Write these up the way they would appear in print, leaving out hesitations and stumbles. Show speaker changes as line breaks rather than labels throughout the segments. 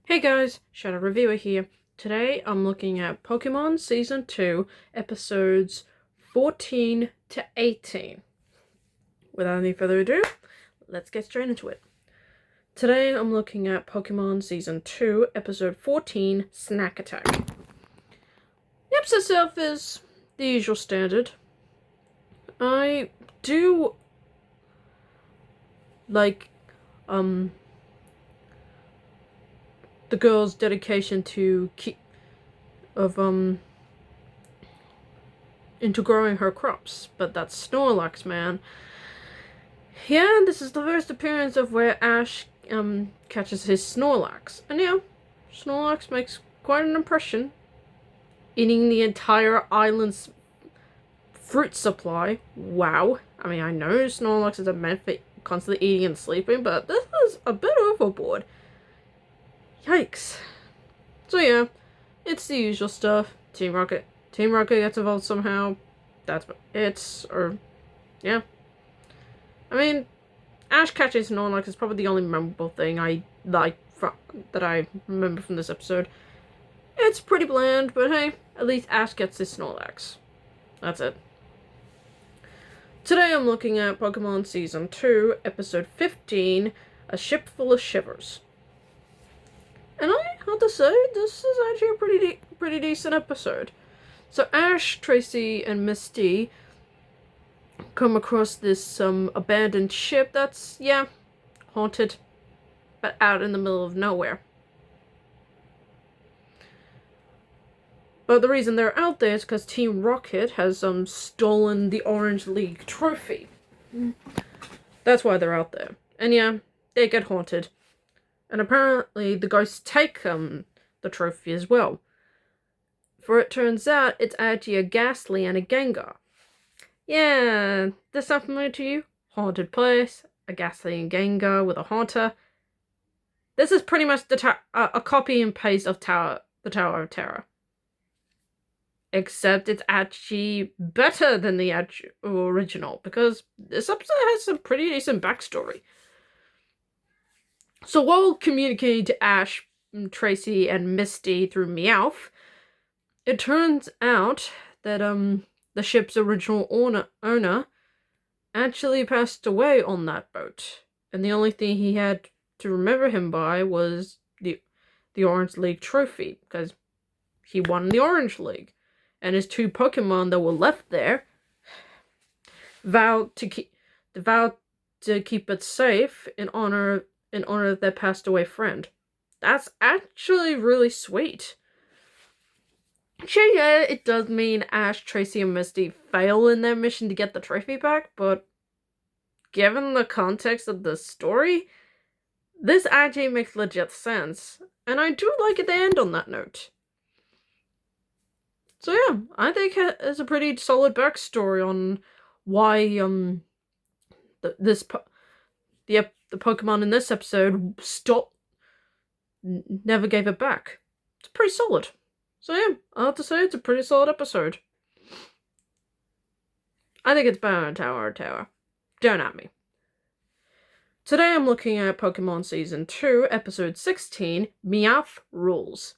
Hey guys, Shadow Reviewer here. Today I'm looking at Pokemon Season 2, episodes 14 to 18. Without any further ado, let's get straight into it. Today I'm looking at Pokemon Season 2, episode 14, Snack Attack. The episode itself is the usual standard. I do like, the girl's dedication to into growing her crops, but that's Snorlax, man. Yeah, this is the first appearance of where Ash catches his Snorlax, and yeah, Snorlax makes quite an impression, eating the entire island's fruit supply. Wow. I mean, I know Snorlax is meant for constantly eating and sleeping, but this is a bit overboard. Yikes. So yeah, it's the usual stuff. Team Rocket gets involved somehow. That's what it's, or, yeah. I mean, Ash catching Snorlax is probably the only memorable thing I remember from this episode. It's pretty bland, but hey, at least Ash gets his Snorlax. That's it. Today I'm looking at Pokemon Season 2, Episode 15, A Shipful of Shivers. And I have to say, this is actually a pretty decent episode. So Ash, Tracey, and Misty come across this abandoned ship that's, yeah, haunted, but out in the middle of nowhere. But the reason they're out there is because Team Rocket has stolen the Orange League trophy. That's why they're out there. And yeah, they get haunted. And apparently the ghosts take the trophy as well. For it turns out it's actually a Ghastly and a Gengar. Yeah, does that sound familiar to you? Haunted place, a Ghastly and Gengar with a haunter. This is pretty much a copy and paste of the Tower of Terror. Except it's actually better than the original, because this episode has some pretty decent backstory. So while communicating to Ash, Tracey, and Misty through Meowth, it turns out that the ship's original owner actually passed away on that boat, and the only thing he had to remember him by was the Orange League trophy, because he won the Orange League, and his two Pokemon that were left there vowed to keep it safe in honor of their passed away friend. That's actually really sweet. Sure, yeah, it does mean Ash, Tracey, and Misty fail in their mission to get the trophy back, but given the context of the story, this actually makes legit sense, and I do like it to end on that note. So yeah, I think it's a pretty solid backstory on why the Pokemon in this episode never gave it back. It's pretty solid. So yeah, I have to say it's a pretty solid episode. I think it's better than Tower of Terror. Don't at me. Today I'm looking at Pokemon Season 2, Episode 16, Meowth Rules.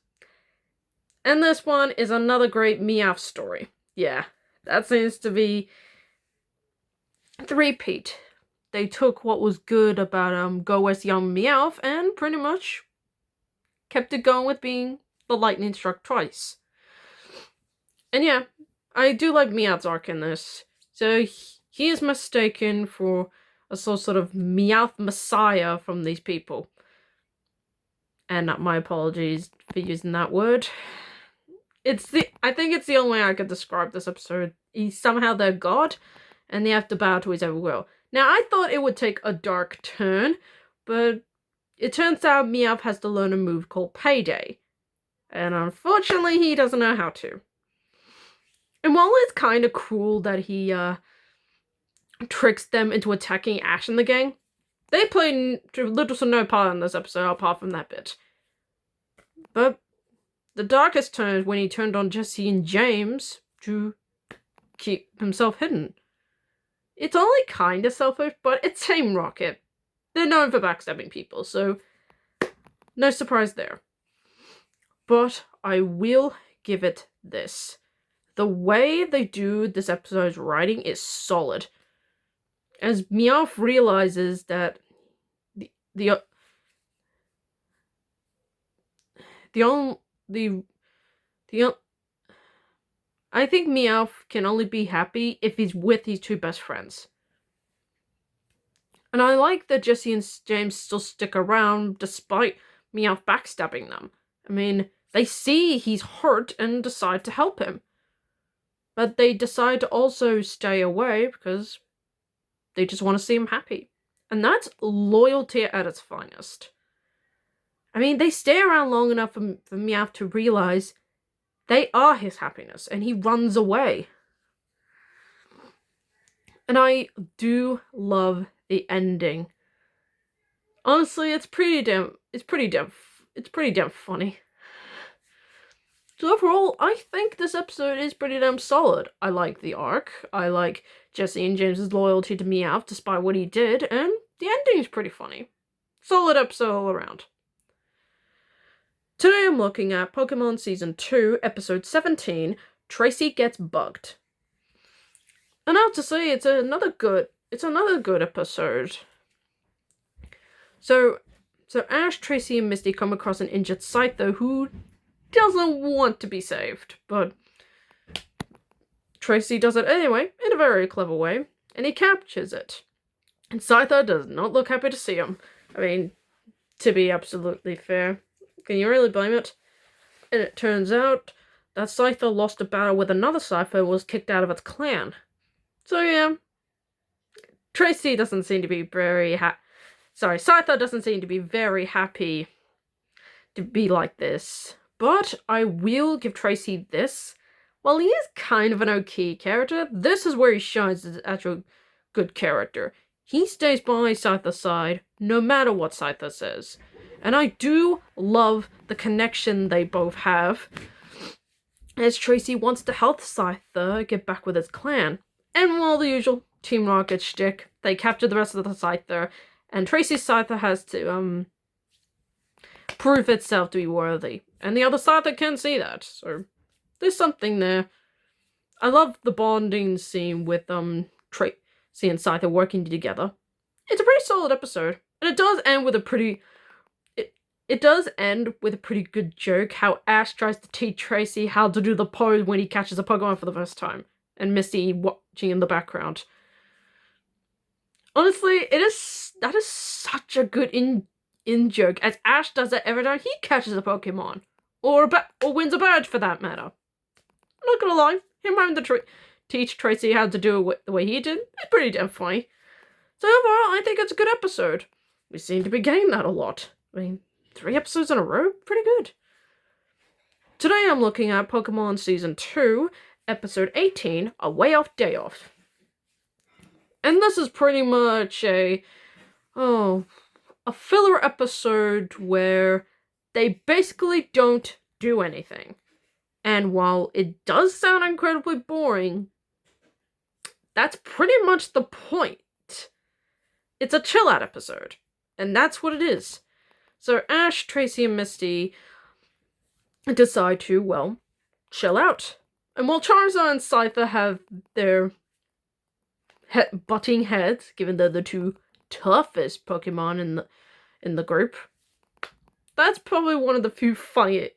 And this one is another great Meowth story. Yeah, that seems to be the repeat. They took what was good about Go West Young Meowth and pretty much kept it going with being the lightning struck twice. And yeah, I do like Meowth's arc in this. So he is mistaken for a sort of Meowth messiah from these people. And my apologies for using that word. I think it's the only way I could describe this episode. He's somehow their god, and they have to bow to his every will. Now, I thought it would take a dark turn, but it turns out Meowth has to learn a move called Payday. And unfortunately, he doesn't know how to. And while it's kind of cruel that he tricks them into attacking Ash and the gang, they play little to no part in this episode apart from that bit. But the darkest turn is when he turned on Jesse and James to keep himself hidden. It's only kind of selfish, but it's Team Rocket. They're known for backstabbing people, so no surprise there. but I will give it this. The way they do this episode's writing is solid. As Meowth realizes that the I think Meowth can only be happy if he's with his two best friends. And I like that Jesse and James still stick around despite Meowth backstabbing them. I mean, they see he's hurt and decide to help him. But they decide to also stay away because they just want to see him happy. And that's loyalty at its finest. I mean, they stay around long enough for Meowth to realize they are his happiness, and he runs away. And I do love the ending. Honestly, it's pretty damn funny. So overall, I think this episode is pretty damn solid. I like the arc. I like Jesse and James's loyalty to Meowth despite what he did, and the ending is pretty funny. Solid episode all around. Today I'm looking at Pokemon Season 2, Episode 17, Tracey Gets Bugged. And I have to say, it's another good episode. So Ash, Tracey, and Misty come across an injured Scyther who doesn't want to be saved, but Tracey does it anyway, in a very clever way, and he captures it. And Scyther does not look happy to see him. I mean, to be absolutely fair, can you really blame it? And it turns out that Scyther lost a battle with another Scyther and was kicked out of its clan. So yeah, Tracey doesn't seem to be very Scyther doesn't seem to be very happy to be like this. But I will give Tracey this. While he is kind of an okay character, this is where he shines as an actual good character. He stays by Scyther's side, no matter what Scyther says. And I do love the connection they both have, as Tracey wants to help Scyther get back with his clan. And while the usual Team Rocket shtick, they capture the rest of the Scyther, and Tracey's Scyther has to, prove itself to be worthy. And the other Scyther can see that, so there's something there. I love the bonding scene with, Tracey and Scyther working together. It's a pretty solid episode, and it does end with a pretty... It does end with a pretty good joke, how Ash tries to teach Tracey how to do the pose when he catches a Pokemon for the first time, and Misty watching in the background. Honestly, that is such a good in-joke, as Ash does it every time he catches a Pokemon. Or wins a badge, for that matter. I'm not gonna lie, him having to teach Tracey how to do it the way he did is pretty damn funny. So overall, I think it's a good episode. We seem to be getting that a lot. I mean, 3 episodes in a row? Pretty good. Today I'm looking at Pokemon Season 2, Episode 18, A Way Off Day Off. And this is pretty much a filler episode where they basically don't do anything. And while it does sound incredibly boring, that's pretty much the point. It's a chill-out episode. And that's what it is. So Ash, Tracey, and Misty decide to, well, chill out. And while Charizard and Scyther have their butting heads, given they're the two toughest Pokemon in the group, that's probably one of the few funny,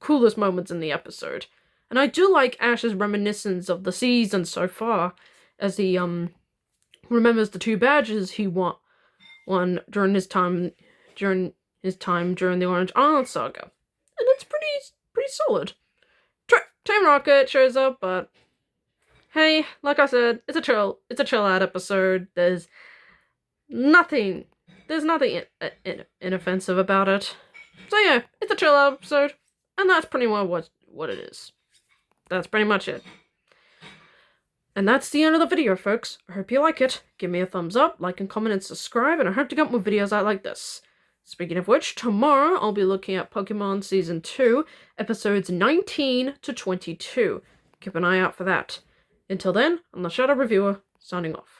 coolest moments in the episode. And I do like Ash's reminiscence of the season so far, as he remembers the 2 badges he won during his time during the Orange Island saga. And it's pretty solid. Team Rocket shows up, but hey, like I said, it's a chill out episode. There's nothing inoffensive about it. So yeah, it's a chill out episode, and that's pretty much what it is. That's pretty much it. And that's the end of the video, folks. I hope you like it. Give me a thumbs up, like and comment and subscribe, and I hope to get more videos out like this. Speaking of which, tomorrow I'll be looking at Pokemon Season 2, Episodes 19 to 22. Keep an eye out for that. Until then, I'm the Shadow Reviewer, signing off.